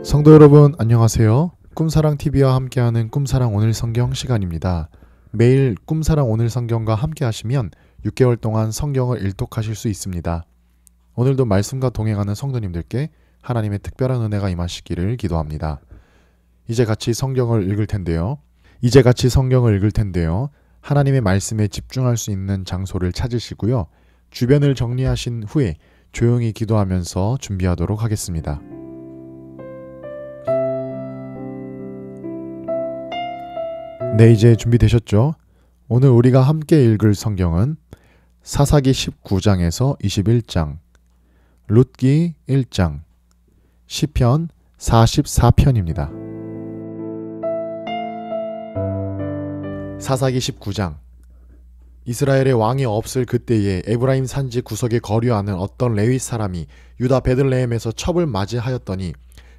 성도 여러분 안녕하세요. 꿈사랑TV와 함께하는 꿈사랑 오늘 성경 시간입니다. 매일 꿈사랑 오늘 성경과 함께 하시면 6개월 동안 성경을 일독하실 수 있습니다. 오늘도 말씀과 동행하는 성도님들께 하나님의 특별한 은혜가 임하시기를 기도합니다. 이제 같이 성경을 읽을 텐데요. 하나님의 말씀에 집중할 수 있는 장소를 찾으시고요. 주변을 정리하신 후에 조용히 기도하면서 준비하도록 하겠습니다. 네, 이제 준비되셨죠? 오늘 우리가 함께 읽을 성경은 사사기 19장에서 21장, 룻기 1장, 시편 44편입니다. 사사기 19장. 이스라엘의 왕이 없을 그때에 에브라임 산지 구석에 거류하는 어떤 레위 사람이 유다 베들레헴에서 첩을 맞이하였더니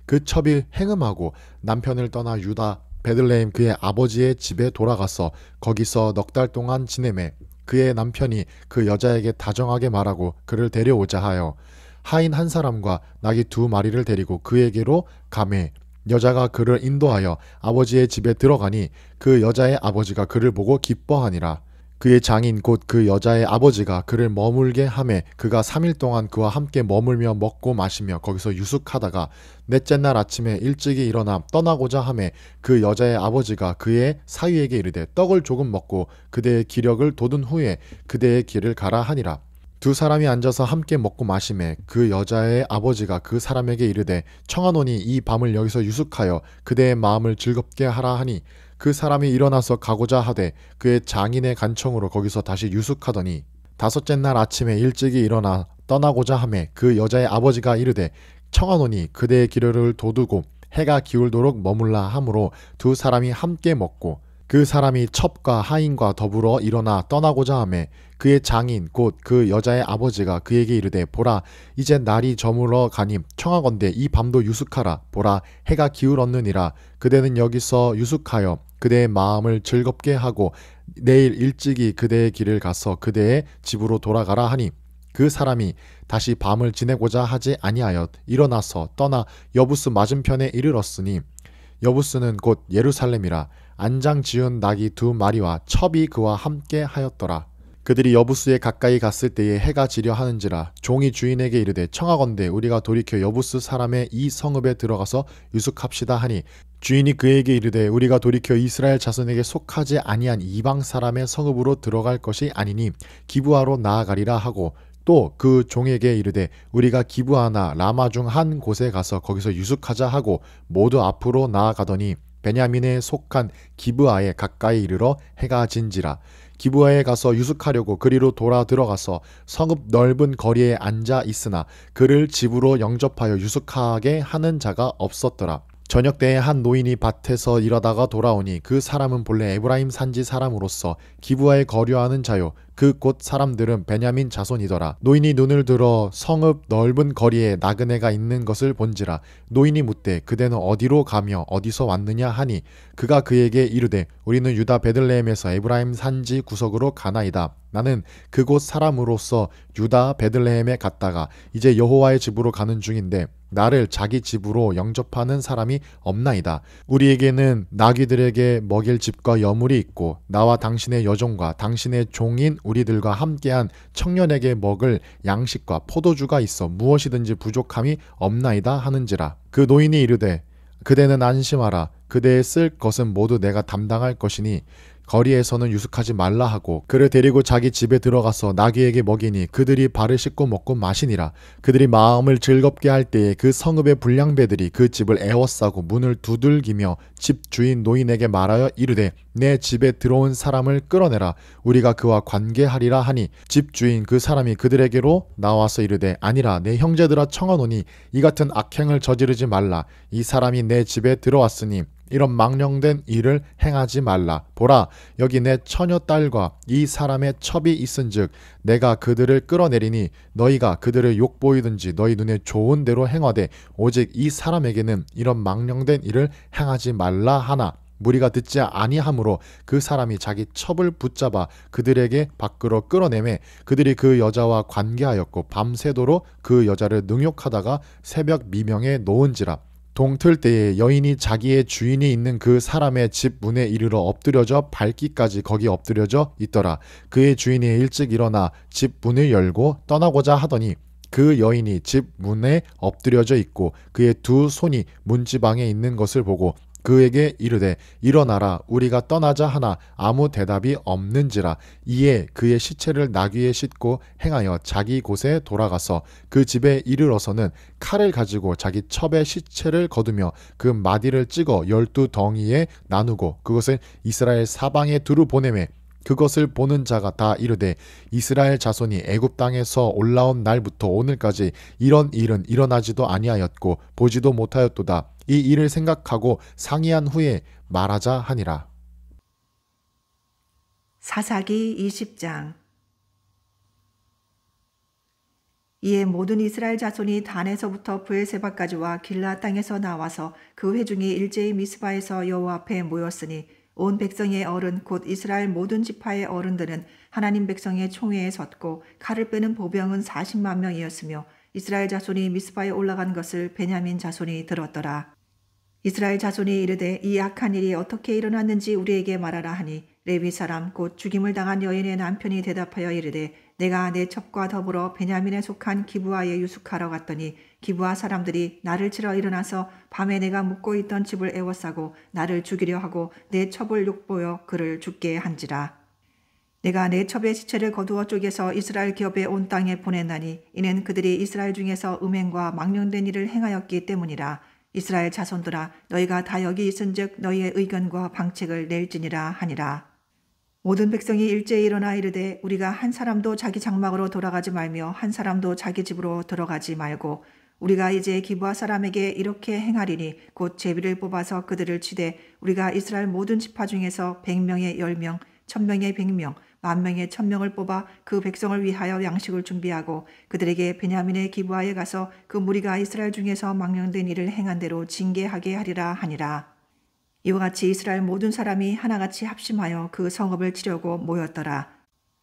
그 첩이 행음하고 남편을 떠나 유다 베들레헴 그의 아버지의 집에 돌아가서 거기서 넉 달 동안 지내매 그의 남편이 그 여자에게 다정하게 말하고 그를 데려오자 하여 하인 한 사람과 나귀 2마리를 데리고 그에게로 가매 여자가 그를 인도하여 아버지의 집에 들어가니 그 여자의 아버지가 그를 보고 기뻐하니라. 그의 장인 곧 그 여자의 아버지가 그를 머물게 하매 그가 3일 동안 그와 함께 머물며 먹고 마시며 거기서 유숙하다가 넷째 날 아침에 일찍이 일어나 떠나고자 하매 그 여자의 아버지가 그의 사위에게 이르되 떡을 조금 먹고 그대의 기력을 돋은 후에 그대의 길을 가라 하니라. 두 사람이 앉아서 함께 먹고 마시매 그 여자의 아버지가 그 사람에게 이르되 청하노니 이 밤을 여기서 유숙하여 그대의 마음을 즐겁게 하라 하니 그 사람이 일어나서 가고자 하되 그의 장인의 간청으로 거기서 다시 유숙하더니 5째 날 아침에 일찍이 일어나 떠나고자 하매 그 여자의 아버지가 이르되 청하노니 그대의 기력을 돋우고 해가 기울도록 머물라 하므로 두 사람이 함께 먹고 그 사람이 첩과 하인과 더불어 일어나 떠나고자 하매 그의 장인 곧 그 여자의 아버지가 그에게 이르되 보라 이제 날이 저물어 가니 청하건대 이 밤도 유숙하라. 보라 해가 기울었느니라. 그대는 여기서 유숙하여 그대의 마음을 즐겁게 하고 내일 일찍이 그대의 길을 가서 그대의 집으로 돌아가라 하니 그 사람이 다시 밤을 지내고자 하지 아니하여 일어나서 떠나 여부스 맞은편에 이르렀으니 여부스는 곧 예루살렘이라. 안장 지은 나귀 2마리와 첩이 그와 함께 하였더라. 그들이 여부스에 가까이 갔을 때에 해가 지려 하는지라. 종이 주인에게 이르되 청하건대 우리가 돌이켜 여부스 사람의 이 성읍에 들어가서 유숙합시다 하니 주인이 그에게 이르되 우리가 돌이켜 이스라엘 자손에게 속하지 아니한 이방 사람의 성읍으로 들어갈 것이 아니니 기브아로 나아가리라 하고 또 그 종에게 이르되 우리가 기브아나 라마 중 한 곳에 가서 거기서 유숙하자 하고 모두 앞으로 나아가더니 베냐민에 속한 기브아에 가까이 이르러 해가 진지라. 기브아에 가서 유숙하려고 그리로 돌아 들어가서 성읍 넓은 거리에 앉아 있으나 그를 집으로 영접하여 유숙하게 하는 자가 없었더라. 저녁 때에 한 노인이 밭에서 일하다가 돌아오니 그 사람은 본래 에브라임 산지 사람으로서 기브아에 거류하는 자요 그 곳 사람들은 베냐민 자손이더라. 노인이 눈을 들어 성읍 넓은 거리에 나그네가 있는 것을 본지라. 노인이 묻되 그대는 어디로 가며 어디서 왔느냐 하니 그가 그에게 이르되 우리는 유다 베들레헴에서 에브라임 산지 구석으로 가나이다. 나는 그곳 사람으로서 유다 베들레헴에 갔다가 이제 여호와의 집으로 가는 중인데 나를 자기 집으로 영접하는 사람이 없나이다. 우리에게는 나귀들에게 먹일 집과 여물이 있고 나와 당신의 여종과 당신의 종인 우리들과 함께한 청년에게 먹을 양식과 포도주가 있어 무엇이든지 부족함이 없나이다 하는지라. 그 노인이 이르되 그대는 안심하라. 그대의 쓸 것은 모두 내가 담당할 것이니 거리에서는 유숙하지 말라 하고 그를 데리고 자기 집에 들어가서 나귀에게 먹이니 그들이 발을 씻고 먹고 마시니라. 그들이 마음을 즐겁게 할 때에 그 성읍의 불량배들이 그 집을 에워싸고 문을 두들기며 집 주인 노인에게 말하여 이르되 내 집에 들어온 사람을 끌어내라. 우리가 그와 관계하리라 하니 집 주인 그 사람이 그들에게로 나와서 이르되 아니라 내 형제들아 청하노니 이 같은 악행을 저지르지 말라. 이 사람이 내 집에 들어왔으니 이런 망령된 일을 행하지 말라. 보라 여기 내 처녀 딸과 이 사람의 첩이 있은즉 내가 그들을 끌어내리니 너희가 그들을 욕보이든지 너희 눈에 좋은 대로 행하되 오직 이 사람에게는 이런 망령된 일을 행하지 말라 하나 무리가 듣지 아니하므로 그 사람이 자기 첩을 붙잡아 그들에게 밖으로 끌어내매 그들이 그 여자와 관계하였고 밤새도록 그 여자를 능욕하다가 새벽 미명에 놓은지라. 동틀 때에 여인이 자기의 주인이 있는 그 사람의 집 문에 이르러 엎드려져 밟기까지 거기 엎드려져 있더라. 그의 주인이 일찍 일어나 집 문을 열고 떠나고자 하더니 그 여인이 집 문에 엎드려져 있고 그의 두 손이 문지방에 있는 것을 보고 그에게 이르되 일어나라 우리가 떠나자 하나 아무 대답이 없는지라. 이에 그의 시체를 나귀에 싣고 행하여 자기 곳에 돌아가서 그 집에 이르러서는 칼을 가지고 자기 첩의 시체를 거두며 그 마디를 찍어 12덩이에 나누고 그것을 이스라엘 사방에 두루 보내매 그것을 보는 자가 다 이르되 이스라엘 자손이 애굽 땅에서 올라온 날부터 오늘까지 이런 일은 일어나지도 아니하였고 보지도 못하였도다. 이 일을 생각하고 상의한 후에 말하자 하니라. 사사기 20장. 이에 모든 이스라엘 자손이 단에서부터 브엘세바까지와 길라 땅에서 나와서 그 회중이 일제히 미스바에서 여호와 앞에 모였으니 온 백성의 어른 곧 이스라엘 모든 지파의 어른들은 하나님 백성의 총회에 섰고 칼을 빼는 보병은 40만 명이었으며 이스라엘 자손이 미스바에 올라간 것을 베냐민 자손이 들었더라. 이스라엘 자손이 이르되 이 악한 일이 어떻게 일어났는지 우리에게 말하라 하니 레위 사람 곧 죽임을 당한 여인의 남편이 대답하여 이르되 내가 내 첩과 더불어 베냐민에 속한 기브아에 유숙하러 갔더니 기브아 사람들이 나를 치러 일어나서 밤에 내가 묵고 있던 집을 에워싸고 나를 죽이려 하고 내 첩을 욕보여 그를 죽게 한지라. 내가 내 첩의 시체를 거두어 쪼개서 이스라엘 기업에 온 땅에 보냈나니 이는 그들이 이스라엘 중에서 음행과 망령된 일을 행하였기 때문이라. 이스라엘 자손들아 너희가 다 여기 있은즉 너희의 의견과 방책을 낼지니라 하니라. 모든 백성이 일제히 일어나 이르되 우리가 한 사람도 자기 장막으로 돌아가지 말며 한 사람도 자기 집으로 들어가지 말고 우리가 이제 기브아 사람에게 이렇게 행하리니 곧 제비를 뽑아서 그들을 치되 우리가 이스라엘 모든 지파 중에서 100명에 10명, 1000명에 100명, 10,000명에 1000명을 뽑아 그 백성을 위하여 양식을 준비하고 그들에게 베냐민의 기브아에 가서 그 무리가 이스라엘 중에서 망령된 일을 행한 대로 징계하게 하리라 하니라. 이와 같이 이스라엘 모든 사람이 하나같이 합심하여 그 성읍을 치려고 모였더라.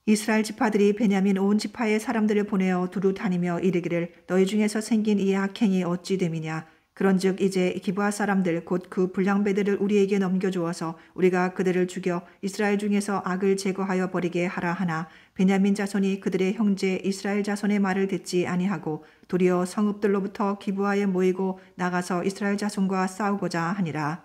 이스라엘 지파들이 베냐민 온 지파의 사람들을 보내어 두루 다니며 이르기를 너희 중에서 생긴 이 악행이 어찌 됨이냐. 그런즉 이제 기브아 사람들 곧 그 불량배들을 우리에게 넘겨주어서 우리가 그들을 죽여 이스라엘 중에서 악을 제거하여 버리게 하라 하나 베냐민 자손이 그들의 형제 이스라엘 자손의 말을 듣지 아니하고 도리어 성읍들로부터 기브아에 모이고 나가서 이스라엘 자손과 싸우고자 하니라.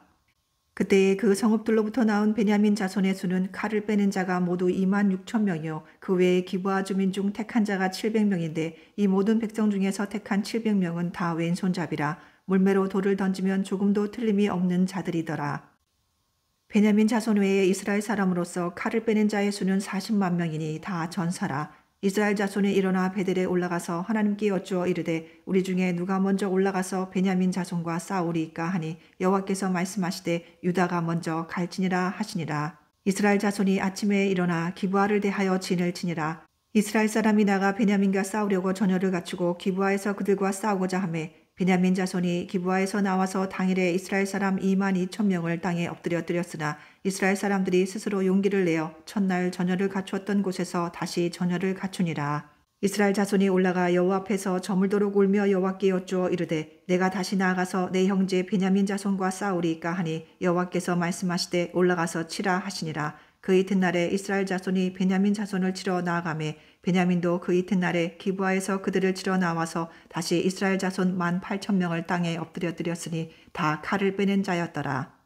그때에 그 성읍들로부터 나온 베냐민 자손의 수는 칼을 빼는 자가 모두 26,000명이요 그 외에 기브아 주민 중 택한 자가 700명인데 이 모든 백성 중에서 택한 700명은 다 왼손잡이라. 물매로 돌을 던지면 조금도 틀림이 없는 자들이더라. 베냐민 자손 외에 이스라엘 사람으로서 칼을 빼는 자의 수는 40만 명이니 다 전사라. 이스라엘 자손이 일어나 베델에 올라가서 하나님께 여쭈어 이르되 우리 중에 누가 먼저 올라가서 베냐민 자손과 싸우리이까 하니 여호와께서 말씀하시되 유다가 먼저 갈지니라 하시니라. 이스라엘 자손이 아침에 일어나 기브아를 대하여 진을 치니라. 이스라엘 사람이 나가 베냐민과 싸우려고 전열을 갖추고 기브아에서 그들과 싸우고자 하매 베냐민 자손이 기브아에서 나와서 당일에 이스라엘 사람 22,000명을 땅에 엎드려뜨렸으나 이스라엘 사람들이 스스로 용기를 내어 첫날 전열을 갖추었던 곳에서 다시 전열을 갖추니라. 이스라엘 자손이 올라가 여호와 앞에서 저물도록 울며 여호와께 여쭈어 이르되 내가 다시 나아가서 내 형제 베냐민 자손과 싸우리이까 하니 여호와께서 말씀하시되 올라가서 치라 하시니라. 그 이튿날에 이스라엘 자손이 베냐민 자손을 치러 나아가매 베냐민도 그 이튿날에 기브아에서 그들을 치러 나와서 다시 이스라엘 자손 18,000명을 땅에 엎드려뜨렸으니 다 칼을 빼는 자였더라.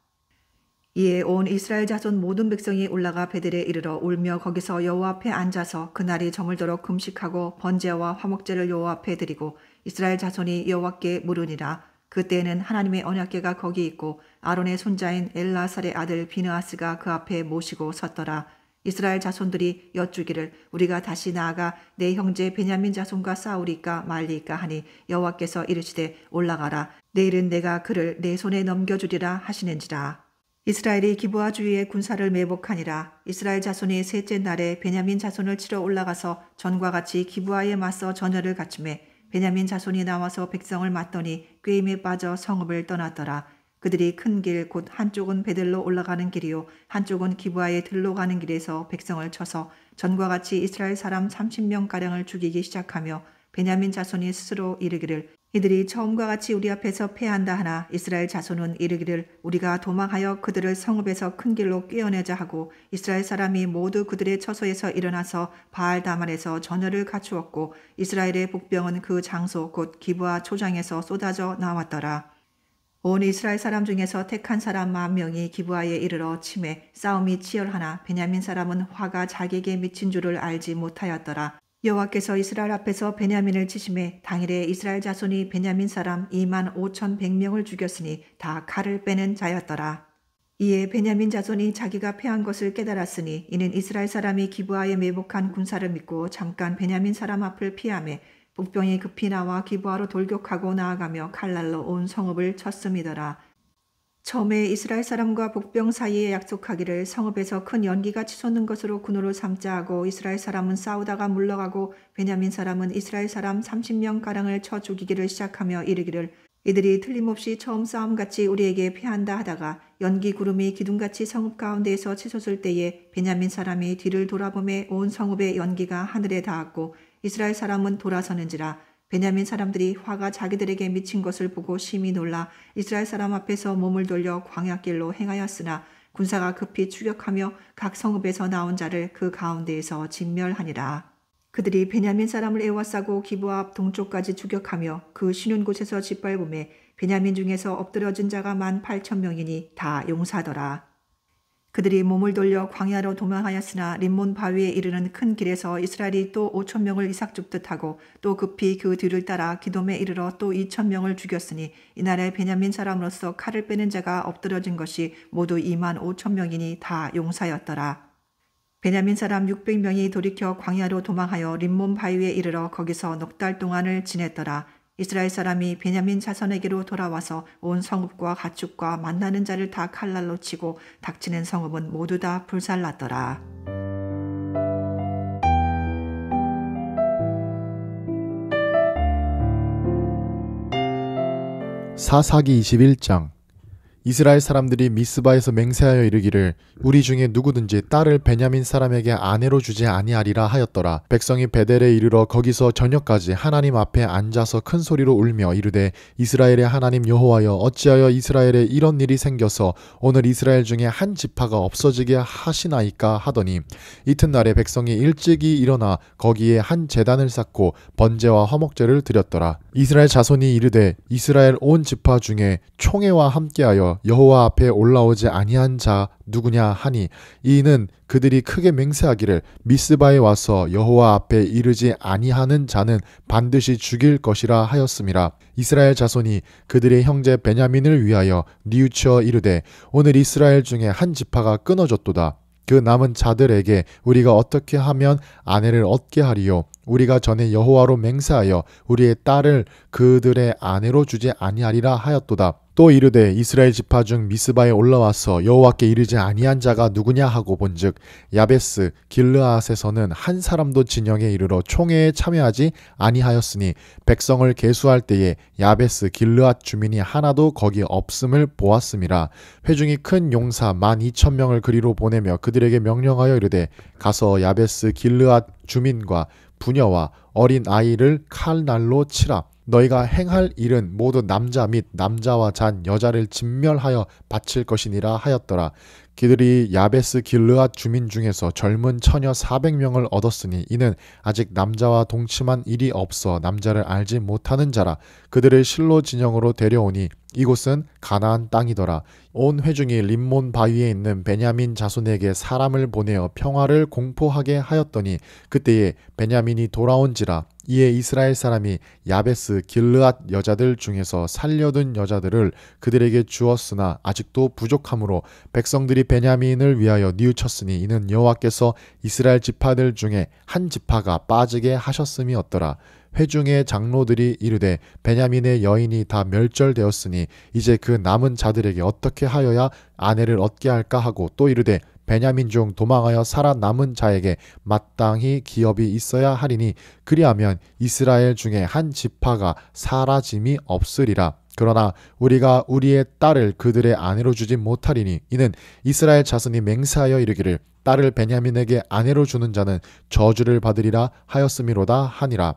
이에 온 이스라엘 자손 모든 백성이 올라가 베델에 이르러 울며 거기서 여호와 앞에 앉아서 그날이 저물도록 금식하고 번제와 화목제를 여호와 앞에 드리고 이스라엘 자손이 여호와께 물으니라. 그때에는 하나님의 언약궤가 거기 있고 아론의 손자인 엘라살의 아들 비느하스가 그 앞에 모시고 섰더라. 이스라엘 자손들이 여쭈기를 우리가 다시 나아가 내 형제 베냐민 자손과 싸우리까 말리까 하니 여호와께서 이르시되 올라가라. 내일은 내가 그를 내 손에 넘겨주리라 하시는지라. 이스라엘이 기브아 주위에 군사를 매복하니라. 이스라엘 자손이 셋째 날에 베냐민 자손을 치러 올라가서 전과 같이 기브아에 맞서 전열을 갖추매 베냐민 자손이 나와서 백성을 맞더니 꾀임에 빠져 성읍을 떠났더라. 그들이 큰 길 곧 한쪽은 베델로 올라가는 길이요 한쪽은 기브아에 들로 가는 길에서 백성을 쳐서 전과 같이 이스라엘 사람 30명가량을 죽이기 시작하며 베냐민 자손이 스스로 이르기를 이들이 처음과 같이 우리 앞에서 패한다 하나 이스라엘 자손은 이르기를 우리가 도망하여 그들을 성읍에서 큰 길로 꿰어내자 하고 이스라엘 사람이 모두 그들의 처소에서 일어나서 바알다만에서 전열을 갖추었고 이스라엘의 복병은 그 장소 곧 기브아 초장에서 쏟아져 나왔더라. 온 이스라엘 사람 중에서 택한 사람 10,000명이 기브아에 이르러 치매 싸움이 치열하나 베냐민 사람은 화가 자기에게 미친 줄을 알지 못하였더라. 여호와께서 이스라엘 앞에서 베냐민을 치심에 당일에 이스라엘 자손이 베냐민 사람 25,100명을 죽였으니 다 칼을 빼는 자였더라. 이에 베냐민 자손이 자기가 패한 것을 깨달았으니 이는 이스라엘 사람이 기브아에 매복한 군사를 믿고 잠깐 베냐민 사람 앞을 피하매 복병이 급히 나와 기브아로 돌격하고 나아가며 칼날로 온 성읍을 쳤음이더라. 처음에 이스라엘 사람과 복병 사이에 약속하기를 성읍에서 큰 연기가 치솟는 것으로 군호를 삼자 하고 이스라엘 사람은 싸우다가 물러가고 베냐민 사람은 이스라엘 사람 30명가량을 쳐 죽이기를 시작하며 이르기를 이들이 틀림없이 처음 싸움같이 우리에게 패한다 하다가 연기 구름이 기둥같이 성읍 가운데에서 치솟을 때에 베냐민 사람이 뒤를 돌아보매 온 성읍의 연기가 하늘에 닿았고 이스라엘 사람은 돌아서는지라. 베냐민 사람들이 화가 자기들에게 미친 것을 보고 심히 놀라 이스라엘 사람 앞에서 몸을 돌려 광야길로 행하였으나 군사가 급히 추격하며 각 성읍에서 나온 자를 그 가운데에서 진멸하니라. 그들이 베냐민 사람을 에워싸고 기브아 앞 동쪽까지 추격하며 그 쉬는 곳에서 짓밟음에 베냐민 중에서 엎드려진 자가 18,000명이니 다 용사더라. 그들이 몸을 돌려 광야로 도망하였으나 림몬 바위에 이르는 큰 길에서 이스라엘이 또 5,000명을 이삭줍듯 하고 또 급히 그 뒤를 따라 기돔에 이르러 또 2,000명을 죽였으니 이날에 베냐민 사람으로서 칼을 빼는 자가 엎드러진 것이 모두 25,000명이니 다 용사였더라. 베냐민 사람 600명이 돌이켜 광야로 도망하여 림몬 바위에 이르러 거기서 넉 달 동안을 지냈더라. 이스라엘 사람이 베냐민 자손에게로 돌아와서 온 성읍과 가축과 만나는 자를 다 칼날로 치고 닥치는 성읍은 모두 다 불살랐더라. 사사기 21장. 이스라엘 사람들이 미스바에서 맹세하여 이르기를 우리 중에 누구든지 딸을 베냐민 사람에게 아내로 주지 아니하리라 하였더라. 백성이 베델에 이르러 거기서 저녁까지 하나님 앞에 앉아서 큰 소리로 울며 이르되 이스라엘의 하나님 여호와여 어찌하여 이스라엘에 이런 일이 생겨서 오늘 이스라엘 중에 한 지파가 없어지게 하시나이까 하더니 이튿날에 백성이 일찍이 일어나 거기에 한 제단을 쌓고 번제와 화목제를 드렸더라. 이스라엘 자손이 이르되 이스라엘 온 지파 중에 총회와 함께하여 여호와 앞에 올라오지 아니한 자 누구냐 하니 이는 그들이 크게 맹세하기를 미스바에 와서 여호와 앞에 이르지 아니하는 자는 반드시 죽일 것이라 하였음이라. 이스라엘 자손이 그들의 형제 베냐민을 위하여 뉘우쳐 이르되 오늘 이스라엘 중에 한 지파가 끊어졌도다. 그 남은 자들에게 우리가 어떻게 하면 아내를 얻게 하리요? 우리가 전에 여호와로 맹세하여 우리의 딸을 그들의 아내로 주지 아니하리라 하였도다. 또 이르되 이스라엘 지파 중 미스바에 올라와서 여호와께 이르지 아니한 자가 누구냐 하고 본즉 야베스 길르앗에서는 한 사람도 진영에 이르러 총회에 참여하지 아니하였으니 백성을 계수할 때에 야베스 길르앗 주민이 하나도 거기 없음을 보았음이라. 회중이 큰 용사 12,000명을 그리로 보내며 그들에게 명령하여 이르되 가서 야베스 길르앗 주민과 부녀와 어린 아이를 칼날로 치라. 너희가 행할 일은 모두 남자 및 남자와 잔 여자를 진멸하여 바칠 것이니라 하였더라. 그들이 야베스 길르앗 주민 중에서 젊은 처녀 400명을 얻었으니 이는 아직 남자와 동침한 일이 없어 남자를 알지 못하는 자라. 그들을 실로 진영으로 데려오니 이곳은 가나안 땅이더라. 온 회중이 림몬 바위에 있는 베냐민 자손에게 사람을 보내어 평화를 공포하게 하였더니 그때에 베냐민이 돌아온지라. 이에 이스라엘 사람이 야베스 길르앗 여자들 중에서 살려둔 여자들을 그들에게 주었으나 아직도 부족하므로 백성들이 베냐민을 위하여 뉘우쳤으니 이는 여호와께서 이스라엘 지파들 중에 한 지파가 빠지게 하셨음이었더라. 회중의 장로들이 이르되 베냐민의 여인이 다 멸절되었으니 이제 그 남은 자들에게 어떻게 하여야 아내를 얻게 할까 하고 또 이르되 베냐민 중 도망하여 살아남은 자에게 마땅히 기업이 있어야 하리니 그리하면 이스라엘 중에 한 지파가 사라짐이 없으리라. 그러나 우리가 우리의 딸을 그들의 아내로 주지 못하리니 이는 이스라엘 자손이 맹세하여 이르기를 딸을 베냐민에게 아내로 주는 자는 저주를 받으리라 하였음이로다 하니라.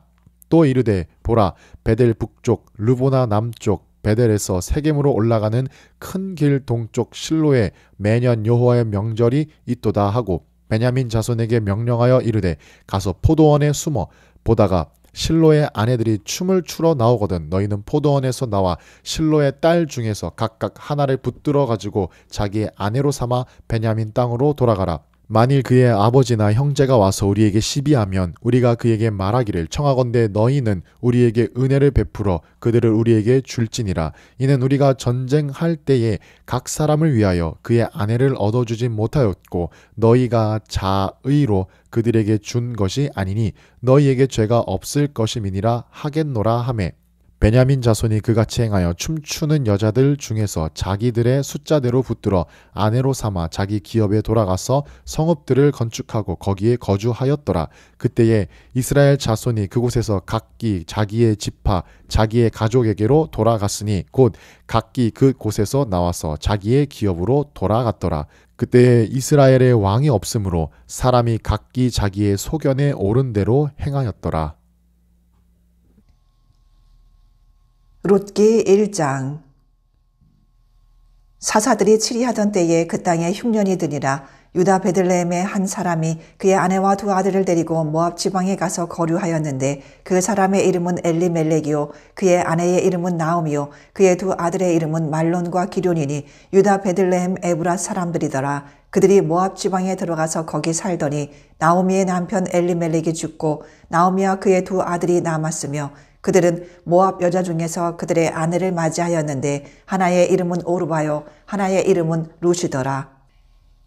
또 이르되 보라 베델 북쪽 르보나 남쪽 베델에서 세겜으로 올라가는 큰 길 동쪽 실로에 매년 여호와의 명절이 있도다 하고 베냐민 자손에게 명령하여 이르되 가서 포도원에 숨어 보다가 실로의 아내들이 춤을 추러 나오거든 너희는 포도원에서 나와 실로의 딸 중에서 각각 하나를 붙들어 가지고 자기의 아내로 삼아 베냐민 땅으로 돌아가라. 만일 그의 아버지나 형제가 와서 우리에게 시비하면 우리가 그에게 말하기를 청하건대 너희는 우리에게 은혜를 베풀어 그들을 우리에게 줄지니라. 이는 우리가 전쟁할 때에 각 사람을 위하여 그의 아내를 얻어주지 못하였고 너희가 자의로 그들에게 준 것이 아니니 너희에게 죄가 없을 것임이니라 하겠노라 하매 베냐민 자손이 그같이 행하여 춤추는 여자들 중에서 자기들의 숫자대로 붙들어 아내로 삼아 자기 기업에 돌아가서 성읍들을 건축하고 거기에 거주하였더라. 그때에 이스라엘 자손이 그곳에서 각기 자기의 지파 자기의 가족에게로 돌아갔으니 곧 각기 그곳에서 나와서 자기의 기업으로 돌아갔더라. 그때에 이스라엘의 왕이 없으므로 사람이 각기 자기의 소견에 오른 대로 행하였더라. 룻기 1장. 사사들이 치리하던 때에 그 땅에 흉년이 드니라. 유다 베들레헴의 한 사람이 그의 아내와 두 아들을 데리고 모압 지방에 가서 거류하였는데 그 사람의 이름은 엘리멜렉이요 그의 아내의 이름은 나오미요 그의 두 아들의 이름은 말론과 기럐이니 유다 베들레헴 에브라 사람들이더라. 그들이 모압 지방에 들어가서 거기 살더니 나오미의 남편 엘리멜렉이 죽고 나오미와 그의 두 아들이 남았으며 그들은 모압 여자 중에서 그들의 아내를 맞이하였는데 하나의 이름은 오르바요 하나의 이름은 룻이더라.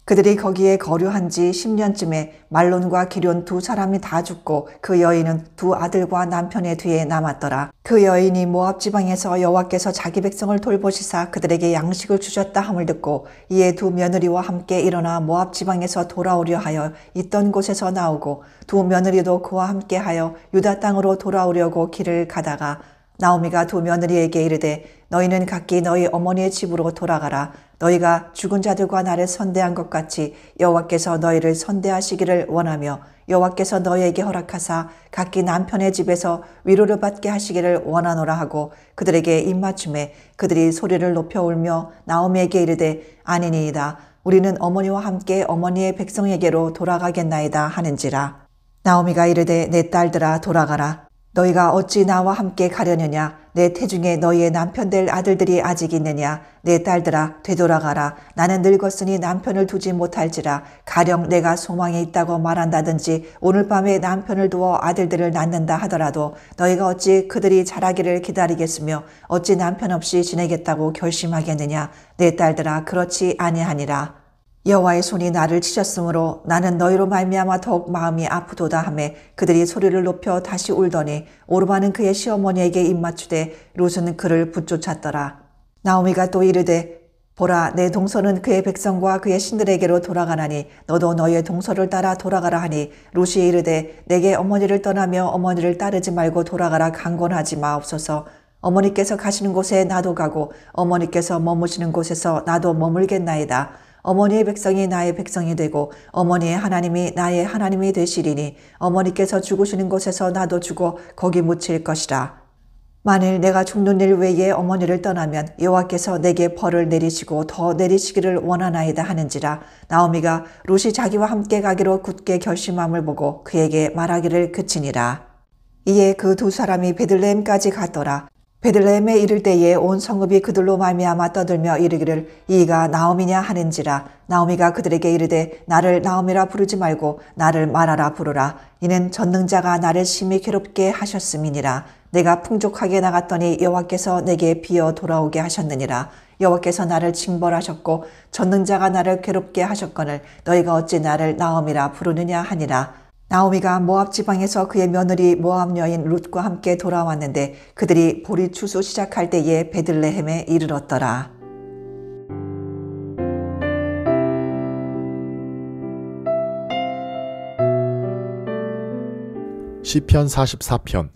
그들이 거기에 거류한 지 10년쯤에 말론과 기럐 두 사람이 다 죽고 그 여인은 두 아들과 남편의 뒤에 남았더라. 그 여인이 모압 지방에서 여호와께서 자기 백성을 돌보시사 그들에게 양식을 주셨다 함을 듣고 이에 두 며느리와 함께 일어나 모압 지방에서 돌아오려 하여 있던 곳에서 나오고 두 며느리도 그와 함께 하여 유다 땅으로 돌아오려고 길을 가다가 나오미가 두 며느리에게 이르되 너희는 각기 너희 어머니의 집으로 돌아가라. 너희가 죽은 자들과 나를 선대한 것 같이 여호와께서 너희를 선대하시기를 원하며 여호와께서 너희에게 허락하사 각기 남편의 집에서 위로를 받게 하시기를 원하노라 하고 그들에게 입맞춤에 그들이 소리를 높여 울며 나오미에게 이르되 아니니이다. 우리는 어머니와 함께 어머니의 백성에게로 돌아가겠나이다 하는지라. 나오미가 이르되 내 딸들아 돌아가라. 너희가 어찌 나와 함께 가려느냐? 내 태중에 너희의 남편 될 아들들이 아직 있느냐? 내 딸들아 되돌아가라. 나는 늙었으니 남편을 두지 못할지라. 가령 내가 소망이 있다고 말한다든지 오늘 밤에 남편을 두어 아들들을 낳는다 하더라도 너희가 어찌 그들이 자라기를 기다리겠으며 어찌 남편 없이 지내겠다고 결심하겠느냐? 내 딸들아 그렇지 아니하니라. 여호와의 손이 나를 치셨으므로 나는 너희로 말미암아 더욱 마음이 아프도다 하매 그들이 소리를 높여 다시 울더니 오르바는 그의 시어머니에게 입맞추되 룻은 그를 붙쫓았더라. 나오미가 또 이르되 보라 내 동서는 그의 백성과 그의 신들에게로 돌아가나니 너도 너희의 동서를 따라 돌아가라 하니 룻이 이르되 내게 어머니를 떠나며 어머니를 따르지 말고 돌아가라 강권하지 마옵소서. 어머니께서 가시는 곳에 나도 가고 어머니께서 머무시는 곳에서 나도 머물겠나이다. 어머니의 백성이 나의 백성이 되고 어머니의 하나님이 나의 하나님이 되시리니 어머니께서 죽으시는 곳에서 나도 죽어 거기 묻힐 것이라. 만일 내가 죽는 일 외에 어머니를 떠나면 여호와께서 내게 벌을 내리시고 더 내리시기를 원하나이다 하는지라. 나오미가 룻이 자기와 함께 가기로 굳게 결심함을 보고 그에게 말하기를 그치니라. 이에 그 두 사람이 베들레헴까지 갔더라. 베들레헴에 이를 때에 온 성읍이 그들로 말미암아 떠들며 이르기를 이가 나오미냐 하는지라. 나오미가 그들에게 이르되 나를 나오미라 부르지 말고 나를 마라라 부르라. 이는 전능자가 나를 심히 괴롭게 하셨음이니라. 내가 풍족하게 나갔더니 여호와께서 내게 비어 돌아오게 하셨느니라. 여호와께서 나를 징벌하셨고 전능자가 나를 괴롭게 하셨거늘 너희가 어찌 나를 나오미라 부르느냐 하니라. 나오미가 모압 지방에서 그의 며느리 모압 여인 룻과 함께 돌아왔는데 그들이 보리 추수 시작할 때에 베들레헴에 이르렀더라. 시편 44편.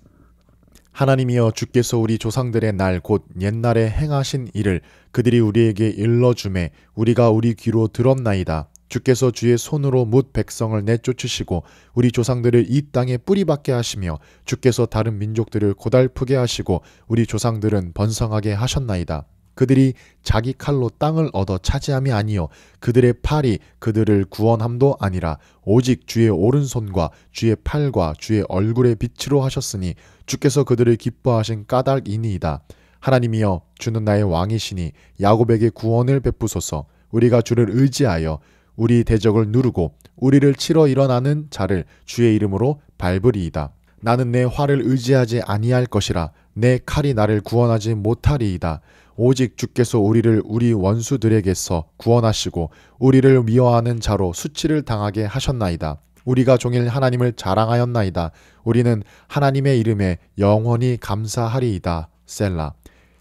하나님이여 주께서 우리 조상들의 날 곧 옛날에 행하신 일을 그들이 우리에게 일러주매 우리가 우리 귀로 들었나이다. 주께서 주의 손으로 뭇 백성을 내쫓으시고 우리 조상들을 이 땅에 뿌리박게 하시며 주께서 다른 민족들을 고달프게 하시고 우리 조상들은 번성하게 하셨나이다. 그들이 자기 칼로 땅을 얻어 차지함이 아니요 그들의 팔이 그들을 구원함도 아니라 오직 주의 오른손과 주의 팔과 주의 얼굴의 빛으로 하셨으니 주께서 그들을 기뻐하신 까닭이니이다. 하나님이여 주는 나의 왕이시니 야곱에게 구원을 베푸소서. 우리가 주를 의지하여 우리 대적을 누르고 우리를 치러 일어나는 자를 주의 이름으로 밟으리이다. 나는 내 활을 의지하지 아니할 것이라 내 칼이 나를 구원하지 못하리이다. 오직 주께서 우리를 우리 원수들에게서 구원하시고 우리를 미워하는 자로 수치를 당하게 하셨나이다. 우리가 종일 하나님을 자랑하였나이다. 우리는 하나님의 이름에 영원히 감사하리이다. 셀라.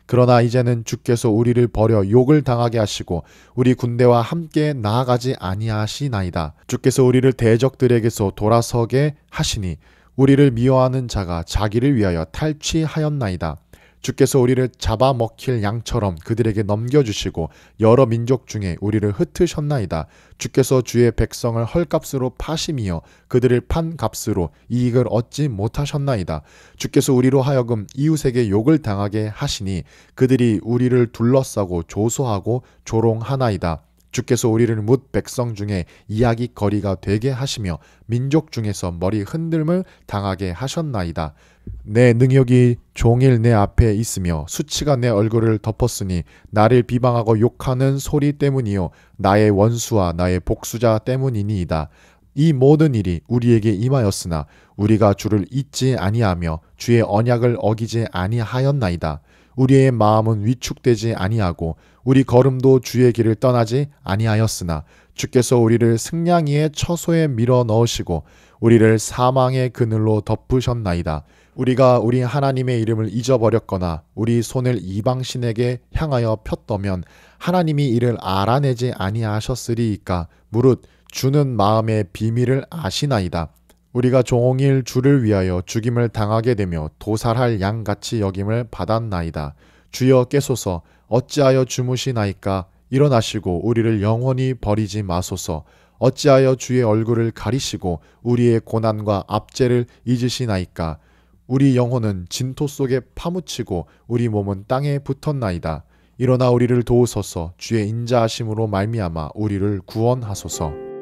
그러나 이제는 주께서 우리를 버려 욕을 당하게 하시고 우리 군대와 함께 나아가지 아니하시나이다. 주께서 우리를 대적들에게서 돌아서게 하시니 우리를 미워하는 자가 자기를 위하여 탈취하였나이다. 주께서 우리를 잡아먹힐 양처럼 그들에게 넘겨주시고 여러 민족 중에 우리를 흩으셨나이다. 주께서 주의 백성을 헐값으로 파심이여 그들을 판 값으로 이익을 얻지 못하셨나이다. 주께서 우리로 하여금 이웃에게 욕을 당하게 하시니 그들이 우리를 둘러싸고 조소하고 조롱하나이다. 주께서 우리를 뭇 백성 중에 이야깃거리가 되게 하시며 민족 중에서 머리 흔들림을 당하게 하셨나이다. 내 능욕이 종일 내 앞에 있으며 수치가 내 얼굴을 덮었으니 나를 비방하고 욕하는 소리 때문이요 나의 원수와 나의 복수자 때문이니이다. 이 모든 일이 우리에게 임하였으나 우리가 주를 잊지 아니하며 주의 언약을 어기지 아니하였나이다. 우리의 마음은 위축되지 아니하고 우리 걸음도 주의 길을 떠나지 아니하였으나 주께서 우리를 승냥이의 처소에 밀어 넣으시고 우리를 사망의 그늘로 덮으셨나이다. 우리가 우리 하나님의 이름을 잊어버렸거나 우리 손을 이방신에게 향하여 폈더면 하나님이 이를 알아내지 아니하셨으리이까. 무릇 주는 마음의 비밀을 아시나이다. 우리가 종일 주를 위하여 죽임을 당하게 되며 도살할 양같이 여김을 받았나이다. 주여 깨소서. 어찌하여 주무시나이까. 일어나시고 우리를 영원히 버리지 마소서. 어찌하여 주의 얼굴을 가리시고 우리의 고난과 압제를 잊으시나이까. 우리 영혼은 진토 속에 파묻히고 우리 몸은 땅에 붙었나이다. 일어나 우리를 도우소서. 주의 인자하심으로 말미암아 우리를 구원하소서.